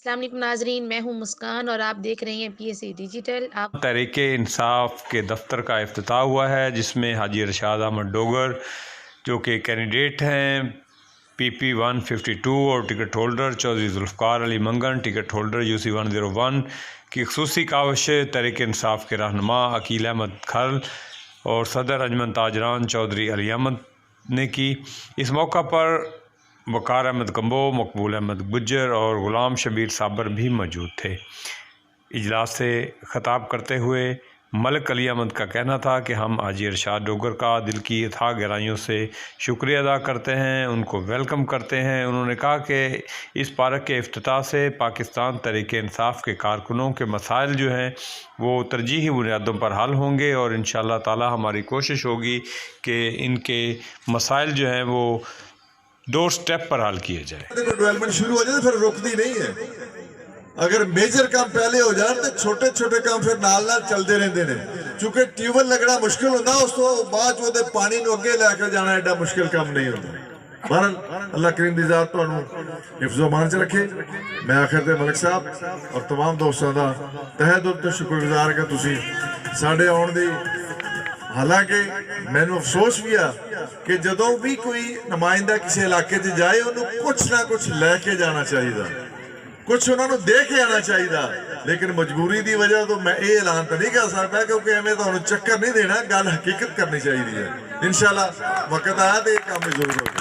अस्सलाम वालेकुम नाजरीन, मैं हूं मुस्कान और आप देख रहे हैं PSA डिजिटल। आप तहरीक इंसाफ के दफ्तर का इफ्तिताह हुआ है, जिसमें हाजी रशाद अहमद डोगर जो कि कैंडिडेट हैं PP 152 और टिकट होल्डर चौधरी जुल्फ़कार अली मंगन टिकट होल्डर UC 101 की खसूसी काविश तहरीक इंसाफ के रहनुमा अकील अहमद खल और सदर अंजमन ताजरान चौधरी अली अहमद ने की। इस मौका पर वक़ार अहमद कम्बो, मकबूल अहमद गुज्जर और ग़ुलाम शबीर साबर भी मौजूद थे। इजलास से ख़ताब करते हुए मलिक अली अहमद का कहना था कि हम हाजी रशाद डोगर का दिल की अथाह गहराइयों से शुक्रिया अदा करते हैं, उनको वेलकम करते हैं। उन्होंने कहा कि इस पार्क के इफ्तिताह से पाकिस्तान तहरीक इंसाफ के कारकुनों के मसाइल जो हैं वो तरजीही बुनियादों पर हल होंगे और इंशाअल्लाह ताला हमारी कोशिश होगी कि इनके मसाइल जो हैं वो डोर स्टेप पर हल किए जाए। डेवलपमेंट शुरू हो जाए तो फिर रुकती नहीं है। अगर मेजर काम पहले हो जाए तो छोटे छोटे काम फिर नाल नाल चलते रहते हैं। चूंकि ट्यूबवेल लगना मुश्किल होता उस तो बाद जो पानी को अगे लैके जाना एडा मुश्किल काम नहीं होता। बहरहाल अल्लाह करीम दी ज़ात तुहानू हिफ्ज़ो मान च रखे। मैं आखिर ते मलिक साहब और तमाम दोस्तों का तहे दिल तो शुक्रगुजार कि तुसी साडे आउण दी। हालांकि मैनू अफसोस भी आ कि जदों भी कोई नुमाइंदा किसी इलाके च जाए उन्होंने कुछ ना कुछ लैके जाना चाहिए, कुछ उन्होंने दे के आना चाहिए। लेकिन मजबूरी की वजह तो मैं ये ऐलान तो नहीं कर सकता क्योंकि एवं तो चक्कर नहीं देना, गल हकीकत करनी चाहिए है। इंशाअल्लाह वक्त आया तो ये काम जरूर होगा।